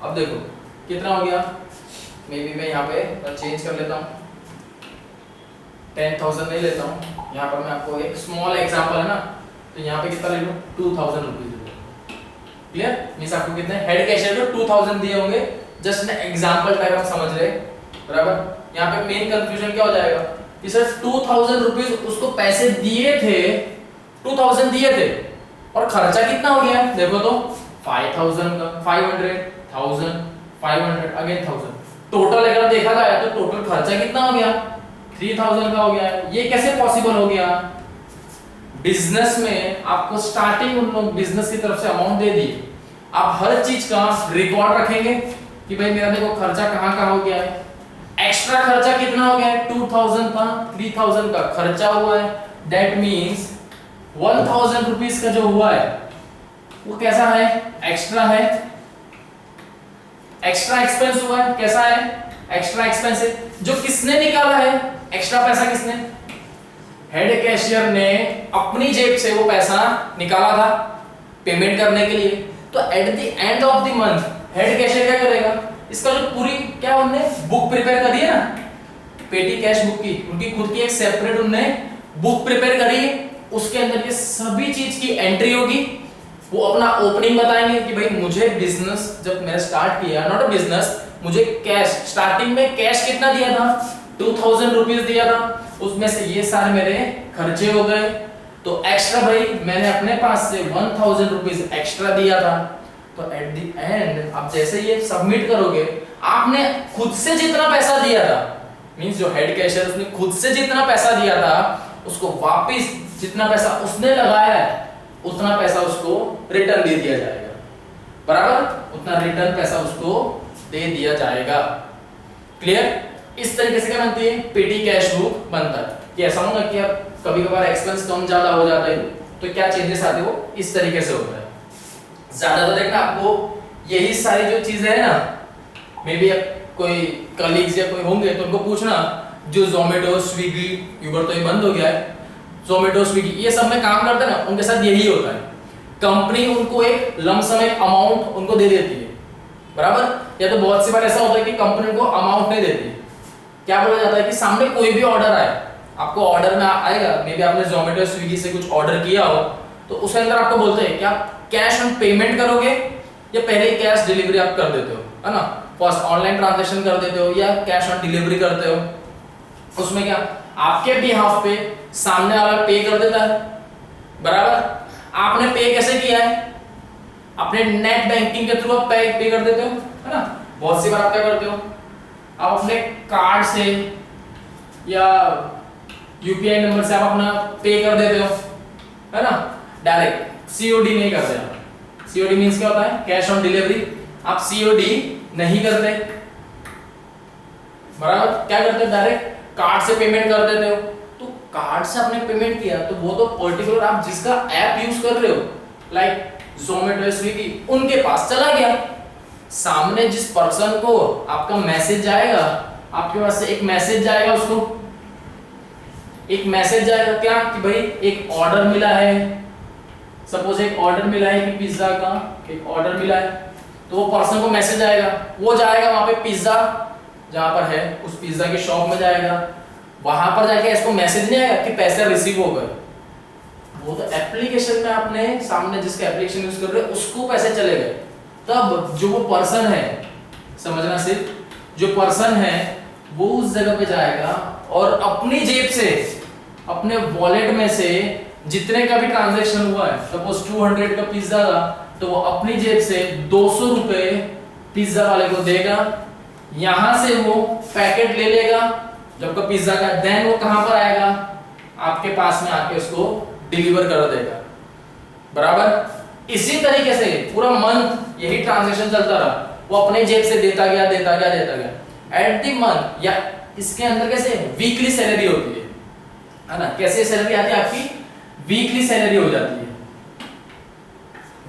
अब देखो कितना हो गया, मे बी मैं यहाँ पे चेंज कर लेता हूँ, 10,000 नहीं लेता हूँ, यहाँ पर मैं आपको एक स्मॉल एग्जांपल है ना, तो यहाँ पे कितना ले लूँ, 2,000 रुपीज ले लूँ। क्लियर, मींस आपको कितने हेड कैशियर को 2,000 दिए होंगे, जस्ट ना एग्जांपल टाइप हम समझ रहे, बराबर। यहाँ पे मेन कंफ्यूजन क्या हो जाएगा कि सर 2,000 रुपीज उसको पैसे दिए थे, 2,000 दिए थे, और खर्चा कितना हो गया, देखो तो 5,000 का, 500, 1,000, 500, अगेन 1,000, टोटल अगर देखा जाए तो टोटल खर्चा कितना हो गया, 3,000 का हो गया। ये कैसे पॉसिबल हो गया, बिजनेस में आपको स्टार्टिंग उन लोग बिजनेस की तरफ से अमाउंट दे दी, आप हर चीज का रिकॉर्ड रखेंगे कि भाई मेरा देखो खर्चा कहाँ हो गया है, एक्स्ट्रा खर्चा कितना हो गया है, 2,000 था, 3,000 का खर्चा हुआ है, दैट मींस 1,000 रुपीज का जो हुआ है वो कैसा है, एक्स्ट्रा है, एक्स्ट्रा एक्सपेंस हुआ है, कैसा है, एक्स्ट्रा एक्सपेंस है। जो किसने निकाला है एक्स्ट्रा पैसा, किसने, हेड कैशियर ने अपनी जेब से वो पैसा निकाला था पेमेंट करने के लिए। तो eight the end of the month head cashier क्या करेगा, इसका जो पूरी क्या उनने बुक प्रिपेयर करी है ना, पेटी कैश बुक की, उनकी खुद की एक सेपरेट उनने बुक प्रिपेयर करी है, उसके अंदर ये सभी चीज की एंट्री होगी। वो अपना ओपनिंग बताएंगे कि भाई मुझे बिजनेस जब मैंने स्टार्ट किया, नॉट अ बिजनेस, मुझे कैश स्टार्टिंग में कैश कितना दिया था, 2,000 रुपीज दिया था, उसमें से ये सारे मेरे खर्चे हो गए, तो एक्स्ट्रा भाई मैंने अपने पास से 1,000 रुपीज एक्स्ट्रा दिया था। तो एट द एंड आप जैसे ये सबमिट करोगे, आपने खुद से जितना पैसा दिया था, मींस जो हेड कैशियर उसने खुद से जितना पैसा दिया था, उसको वापस जितना पैसा उसने लगाया है उतना पैसा उसको रिटर्न दे दिया जाएगा, बराबर, उतना रिटर्न पैसा उसको दे दिया जाएगा। क्लियर, इस तरीके से क्या बनती है, पेटी कैश बुक बनता है। कि ऐसा होगा कि अब कभी कभार एक्सपेंस कम ज्यादा हो जाता है, तो क्या चेंजेस आते हो, इस तरीके से होता है। ज्यादातर देखना आपको यही सारी जो चीजें है ना, मे बी कोई कलीग्स या कोई होंगे तो उनको पूछना, जो जोमेटो स्विगी यूबर तो ये बंद हो गया है, जोमेटो स्विगी ये सब में काम करते हैं ना, उनके साथ यही होता है, कंपनी उनको एक लमसम एक अमाउंट उनको दे देती है, बराबर। या तो बहुत सी बार ऐसा होता है कि कंपनी को अमाउंट नहीं देती, क्या बोला जाता है कि सामने कोई भी ऑर्डर आए, आपको ऑर्डर में आएगा, मे बी आपने जोमेटो स्विगी से कुछ ऑर्डर किया हो, तो उसके अंदर आपको बोलते हैं कि आप कैश ऑन पेमेंट करोगे या पहले कैश डिलीवरी आप कर देते हो, है ना, फर्स्ट ऑनलाइन ट्रांजैक्शन कर देते हो या कैश ऑन डिलीवरी करते हो। उसमें क्या आपके बिहाफ पे सामने वाला पे कर देता है, बराबर। आपने पे कैसे किया है, अपने नेट बैंकिंग के थ्रू आप पे कर देते हो, है ना। बहुत सी बार आप क्या करते हो, आप अपने कार्ड से या यूपीआई नंबर से आप अपना पे कर देते हो, है ना, डायरेक्ट सीओडी नहीं करते आप। सीओडी मींस क्या होता है, कैश ऑन डिलीवरी। आप सीओडी नहीं करते, बराबर। क्या करते हो, डायरेक्ट कार्ड से पेमेंट कर देते हो। तो कार्ड से आपने पेमेंट किया तो वो तो पर्टिकुलर आप जिसका ऐप यूज कर रहे हो, लाइक जोमेटो स्विगी, उनके पास चला गया। सामने जिस पर्सन को आपका मैसेज जाएगा, आपके पास से एक मैसेज जाएगा, उसको एक मैसेज जाएगा क्या कि भाई एक ऑर्डर मिला है, सपोज एक ऑर्डर मिला है कि पिज्जा का एक ऑर्डर मिला है, तो वो पर्सन को मैसेज आएगा, वो जाएगा वहां पे पिज्जा जहां पर है उस पिज्जा के शॉप में जाएगा, वहां पर जाके इसको मैसेज नहीं आएगा कि पैसे रिसीव हो गए। वो तो एप्लीकेशन में आपने सामने जिसका एप्लीकेशन यूज कर रहे हो उसको पैसे चले गए। तब जो वो पर्सन है, समझना, सिर्फ जो पर्सन है वो उस जगह पे जाएगा और अपनी जेब से, अपने वॉलेट में से जितने का भी ट्रांजैक्शन हुआ है, सपोज 200 का पिज्जा था, तो वो अपनी जेब से 200 रुपए पिज्जा वाले को देगा, यहां से वो पैकेट ले लेगा जब का पिज्जा का, देन वो कहां पर आएगा, आपके पास में आके उसको डिलीवर कर देगा, बराबर। इसी तरीके से पूरा मंथ यही ट्रांजैक्शन चलता रहा, वो अपने जेब से देता गया देता गया देता गया। एट द मंथ, या इसके अंदर कैसे वीकली सैलरी होती है ना, कैसे सैलरी आती है आपकी, वीकली सैलरी हो जाती है,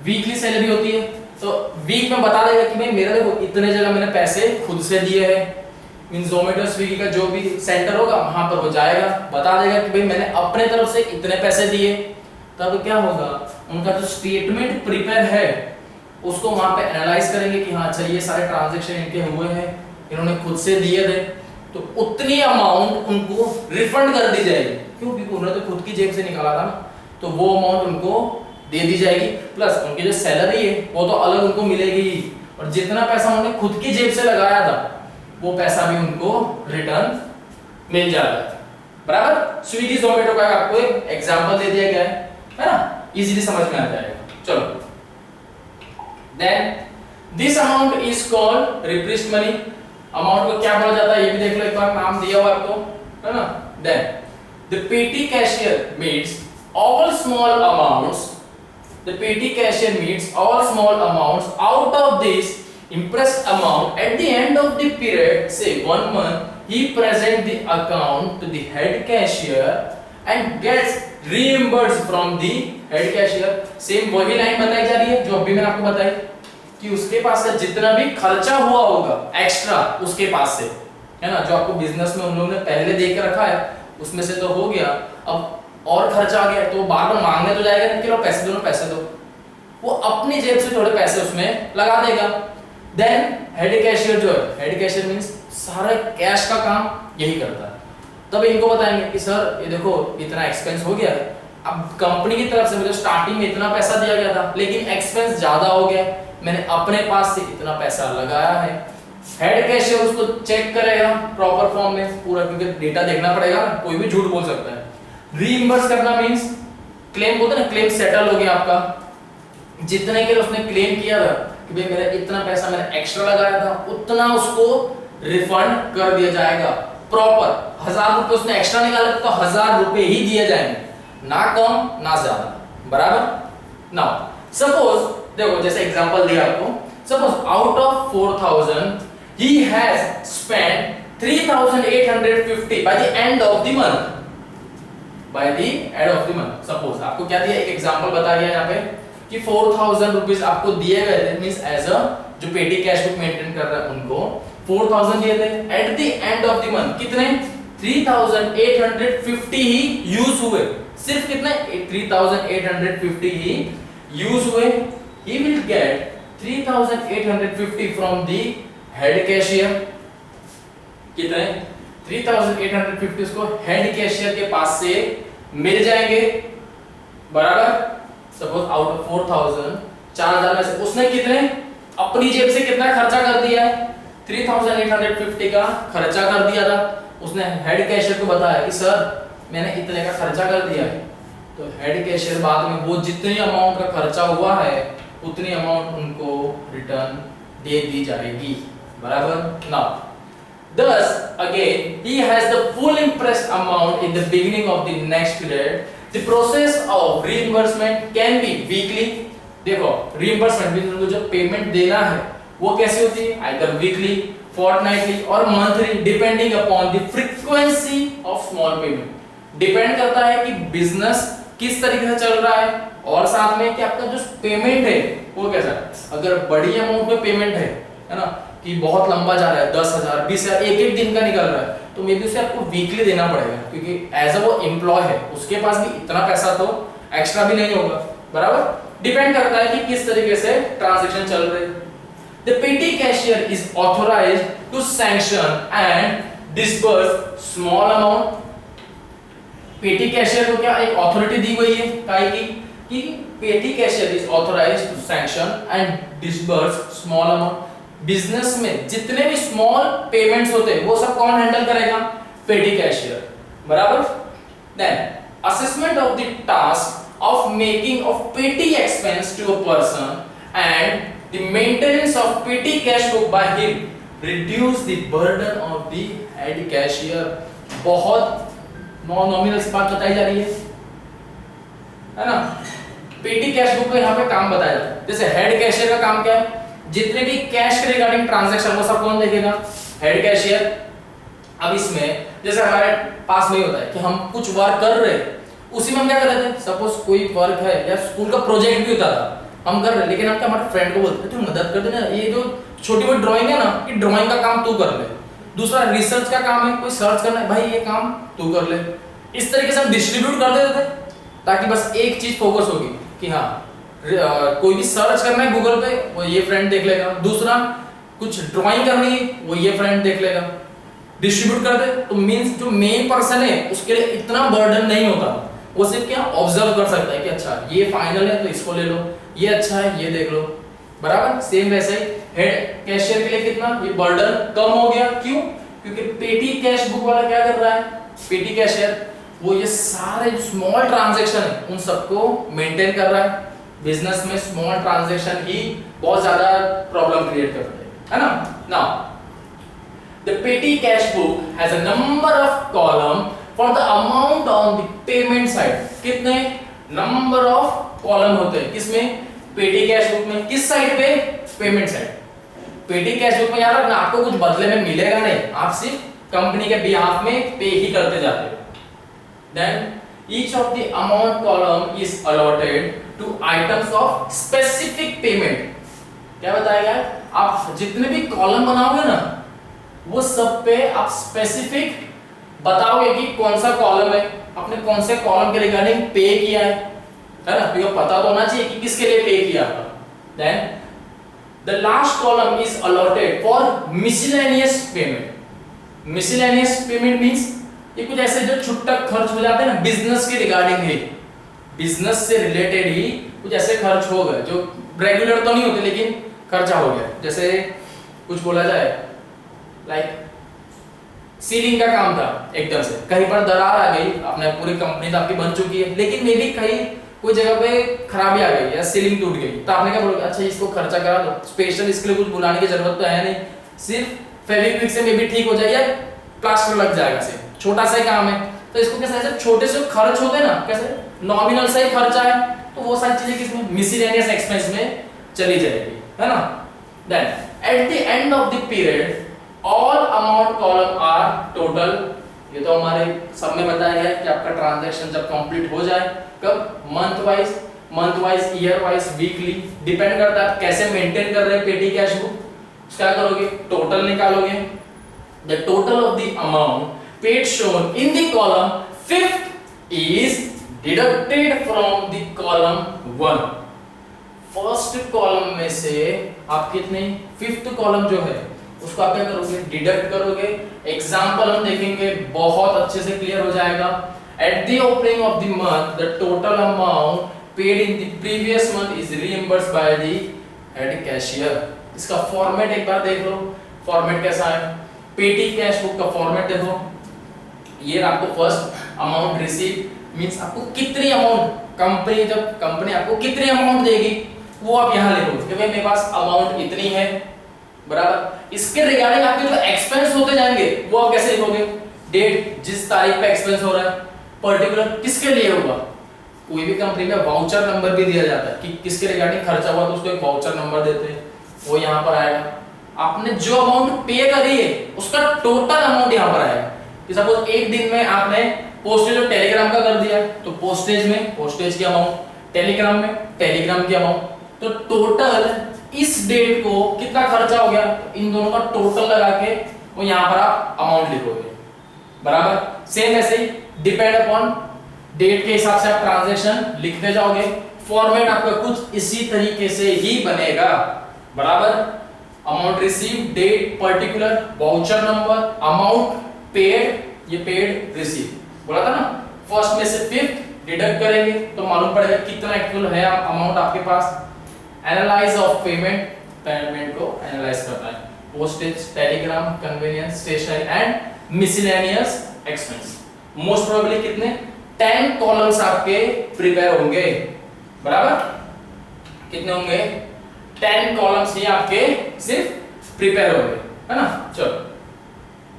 वीकली सैलरी होती है। तो वीक में बता देगा कि भाई मेरा देखो इतने जगह मैंने पैसे खुद से दिए हैं, मीन जोमेटो स्विगी का जो भी सेंटर होगा वहां पर वो जाएगा, बता देगा कि भाई मैंने अपने तरफ से इतने पैसे दिए। तब क्या होगा, उनका जो स्टेटमेंट प्रिपेयर है उसको वहां पे एनालाइज करेंगे कि हाँ अच्छा ये सारे ट्रांजैक्शन इनके हुए हैं, इन्होंने खुद से दिए थे, तो उतनी अमाउंट उनको रिफंड कर दी जाएगी, क्यों, क्योंकि उन्होंने तो खुद की जेब से निकाला था ना, तो वो अमाउंट उनको दे दी जाएगी। प्लस उनकी जो सैलरी है वो तो अलग उनको मिलेगी ही, और जितना पैसा उन्होंने खुद की जेब से लगाया था वो पैसा भी उनको रिटर्न मिल जाएगा, बराबर। स्विगी जोमेटो का आपको एक एग्जांपल दे दिया गया है ना, इजीली समझ में आ जाएगा। चलो, then this amount is called replaced money. Amount को क्या बोला जाता है ये भी देख लो एक बार, नाम दिया हुआ है आपको, है ना। Then the petty cashier meets all small amounts, the petty cashier meets all small amounts out of this impressed amount at the end of the period, say 1 month, he present the account to the head cashier and gets reimbursed from the head cashier। Same वही line बताई जा रही है जो अभी मैंने आपको बताई कि उसके पास से जितना भी खर्चा हुआ होगा एक्स्ट्रा उसके पास से, है ना, जो आपको बिजनेस में उन लोगों ने पहले दे के रखा है उसमें से तो हो गया, अब और खर्चा आ गया तो बार बार मांगने तो जाएगा नहीं कि लो पैसे दो, पैसे दो, वो अपनी जेब से थोड़े पैसे उसमें लगा देगा। देन हेड कैशियर जो है, हेड कैशियर मींस सारा कैश का काम यही करता है। तब इनको बताएंगे कि सर ये देखो इतना एक्सपेंस हो गया है, अब कंपनी की तरफ से मुझे स्टार्टिंग में इतना पैसा दिया गया था लेकिन एक्सपेंस ज्यादा हो गया, मैंने अपने पास से इतना पैसा लगाया है। हेड कैशियर उसको चेक करेगा प्रॉपर फॉर्म में पूरा, क्योंकि डेटा देखना पड़ेगा, कोई भी झूठ बोल सकता है। रीइंबर्स करना मींस क्लेम बोलते हैं ना, क्लेम सेटल हो गया आपका, जितने के लिए उसने क्लेम किया था कि भाई मेरा इतना पैसा मैंने एक्स्ट्रा लगाया था उतना उसको रिफंड कर दिया जाएगा प्रॉपर। 1000 रुपए उसने एक्स्ट्रा निकाला तो 1000 रुपए ही दिए जाएंगे, ना कम ना ज्यादा, बराबर। नाउ सपोज देखो जैसे एग्जांपल दिया आपको, suppose out of 4000 he has spent 3850 by the end of the month, by the end of the month। Suppose आपको क्या दिया, एक एग्जांपल बता दिया यहाँ पे कि 4000 रुपीस आपको दिए गए थे, मींस एज अ जो पेटी कैश बुक मेंटेन कर रहा है उनको 4000 दिए थे। Eight the end of the month कितने 3850 ही यूज हुए, सिर्फ कितने 3850 ही यूज हुए। he will get 3850 from the head cashier। कितने 3850 उसको हेड कैशियर के पास से मिल जाएंगे, बराबर। सपोज आउट ऑफ 4000, 4000 में से उसने कितने अपनी जेब से कितना खर्चा कर दिया है, 3850 का खर्चा कर दिया था। उसने हेड कैशियर को बताया कि सर मैंने इतने का खर्चा कर दिया है, तो हेड कैशियर बाद में वो जितनी अमाउंट का खर्चा हुआ है उतनी अमाउंट उनको रिटर्न दे दी जाएगी, बराबर। Now thus again he has the full impressed amount in the beginning of the next period. The process of reimbursement can be weekly. देखो reimbursement भी उनको जो पेमेंट देना है वो कैसे होती है, either weekly, fortnightly और monthly depending upon the frequency of small payment. Depend करता है कि बिजनेस किस तरीके से चल रहा है और साथ में कि आपका जो पेमेंट है वो कैसा है। अगर बड़ी अमाउंट में पेमेंट है ना, कि बहुत लंबा जा रहा है, 10,000 20,000 एक दिन का निकल रहा है, तो मे बी उसे आपको वीकली देना पड़ेगा, क्योंकि एज अ वो एम्प्लॉय है उसके पास भी इतना पैसा तो एक्स्ट्रा भी नहीं होगा, बराबर। डिपेंड करता है कि किस तरीके से ट्रांजैक्शन चल रहे हैं। The petty cashier is authorised to sanction and disburse small amount. Petty cashier को क्या एक अथॉरिटी दी गई है काहे की कि petty cashier is authorised to sanction and disburse small amount. Business में जितने भी स्मॉल पेमेंट्स होते हैं वो सब कौन हैंडल करेगा, पेटी कैशियर, बराबर। Then assessment of the task of making of petty expense to a person and the maintenance of petty cash book by him reduce the burden of the head cashier. बहुत nominal से बात बताई जा रही है ना। पेटी कैश बुक का यहाँ पे काम बताया जाता है। जैसे हेड कैशियर का काम क्या है, जितने भी कैश के रिगार्डिंग ट्रांजैक्शन वो सब कौन देखेगा, हेड कैशियर। अब इसमें जैसे हमारे पास में होता है कि हम कुछ वर्क कर रहे हैं, उसी में हम क्या कर रहे थे, सपोज कोई वर्क है या स्कूल का प्रोजेक्ट भी होता था हम कर रहे हैं, लेकिन हम क्या हमारे फ्रेंड को बोलते तू मदद कर देना, ये जो छोटी मोटी ड्राइंग है ना, ये ड्राइंग का काम तू कर ले। दूसरा रिसर्च का काम है, कोई सर्च करना है, भाई ये काम तू कर ले। इस तरीके से हम डिस्ट्रीब्यूट कर देते थे ताकि बस एक चीज फोकस होगी कि हाँ कोई भी सर्च करना है गूगल पे वो ये फ्रेंड देख लेगा, दूसरा कुछ ड्राइंग करनी है वो ये फ्रेंड देख लेगा। डिस्ट्रीब्यूट कर दे तो मींस जो मेन पर्सन है उसके लिए इतना बर्डन नहीं होता, वो सिर्फ क्या ऑब्जर्व कर सकता है कि अच्छा ये फाइनल है तो इसको ले लो, ये अच्छा है ये देख लो, बराबर। सेम वैसे ही हेड कैशियर के लिए कितना ये बर्डन कम हो गया, क्यों, क्योंकि पेटी कैश बुक वाला क्या कर रहा है, पेटी कैशियर वो ये सारे स्मॉल ट्रांजैक्शन है उन सबको मेंटेन कर रहा है। बिजनेस में स्मॉल ट्रांजैक्शन ही बहुत ज्यादा प्रॉब्लम क्रिएट करते हैं, है ना। नाउ द पेटी cash book has a number of column for the amount on the payment side. कितने नंबर ऑफ कॉलम होते हैं किसमें, पेटी कैश बुक में। किस साइड पे, पेमेंट साइड। पेटी कैश बुक में याद रखना आपको कुछ बदले में मिलेगा नहीं, आप सिर्फ कंपनी के बिहाफ में पे ही करते जाते हो। Then each of the amount column is allotted to items of specific payment। क्या बताया गया, आप जितने भी कॉलम बनाओगे ना वो सब पे आप स्पेसिफिक बताओगे कि कौन सा कॉलम है, आपने कौन से कॉलम के रिगार्डिंग पे किया है ना, तो पता तो होना चाहिए कि किसके लिए पे किया था। Then the last column is allotted for miscellaneous payment। miscellaneous payment means ये कुछ ऐसे जो छुट्टक खर्च हो जाते हैं ना बिजनेस के रिगार्डिंग ही, बिजनेस से रिलेटेड ही कुछ ऐसे खर्च हो गए जो रेगुलर तो नहीं होते लेकिन खर्चा हो गया। जैसे कुछ बोला जाए लाइक सीलिंग का काम था, एकदम से कहीं पर दरार आ गई, आपने पूरी कंपनी तो आपकी बन चुकी है लेकिन मे भी कहीं कोई जगह पे खराबी आ गई या सीलिंग टूट गई, तो आपने क्या बोला अच्छा इसको खर्चा करा दो, स्पेशल इसके लिए कुछ बुलाने की जरूरत तो है नहीं, सिर्फ फेविक्विक से मे भी ठीक हो जाए या प्लास्टर लग जाएगा, सिर्फ छोटा सा ही काम है। तो इसको कैसे ऐसे छोटे से खर्च होते हैं ना, कैसे नॉमिनल सा ही खर्चा है, तो वो सारी चीजें किसमें, मिसलेनियस एक्सपेंस में चली जाएगी, है ना। Then at the end of the period all amount column are total. ये तो हमारे सब में बताया गया है कि आपका ट्रांजैक्शन जब कंप्लीट हो जाए, कब, month wise, year wise, weekly, depend करता है आप कैसे मेंटेन कर रहे हैं पेटी कैश बुक। क्या करोगे, टोटल निकालोगे, the total of the amount paid shown in the column fifth is deducted from the column 1। First column में से आप कितने, फिफ्थ कॉलम जो है उसको आप क्या करोगे, डिडक्ट करोगे। एग्जांपल हम देखेंगे, बहुत अच्छे से क्लियर हो जाएगा। At the opening of the month the total amount paid in the previous month is reimbursed by the head cashier. इसका फॉर्मेट एक बार देख लो, फॉर्मेट कैसा है। पेटी कैश बुक का फॉर्मेट देखो, ये आपको फर्स्ट अमाउंट रिसीव मींस आपको कितनी अमाउंट कंपनी, जब कंपनी आपको कितनी अमाउंट देगी वो आप यहां लिखोगे कि भाई मेरे पास अमाउंट इतनी है, बराबर। इसके रिगार्डिंग आपके जो एक्सपेंस होते जाएंगे वो आप कैसे लिखोगे, डेट, जिस तारीख पे एक्सपेंस हो रहा है, पर्टिकुलर किसके लिए होगा। कोई भी कंपनी में वाउचर नंबर भी दिया जाता है कि किसके रिगार्डिंग खर्चा हुआ, तो उसको एक वाउचर नंबर देते हैं, वो यहां पर आएगा। आपने जो अमाउंट पे करी है उसका टोटल अमाउंट यहां पर आएगा। कि सपोज एक दिन में आपने पोस्टेज और टेलीग्राम का कर दिया, तो पोस्टेज में पोस्टेज की अमाउंट, टेलीग्राम में टेलीग्राम की अमाउंट, तो टोटल इस डेट को कितना खर्चा हो गया, इन दोनों का टोटल लगा के वो यहां पर आप अमाउंट लिखोगे, बराबर। सेम ऐसे ही डिपेंड अपॉन डेट के हिसाब से आप ट्रांजैक्शन लिखते जाओगे। फॉर्मेट आपका कुछ इसी तरीके से ही बनेगा, बराबर। Amount receive, date, particular, voucher number, amount paid, ये पेड रिसीव बोला था ना। फर्स्ट में से फिफ्थ डिडक्ट करेंगे तो मालूम पड़ेगा कितना एक्चुअल है अमाउंट आपके पास। एनालाइज ऑफ पेमेंट, पेमेंट को एनालाइज करना है। Postage, telegram, conveyance, stationery and miscellaneous expense. Most probably कितने 10 कॉलम्स आपके प्रिपेयर होंगे, बराबर। कितने होंगे 10 कॉलम्स ही आपके सिर्फ प्रिपेयर होंगे, है ना। चलो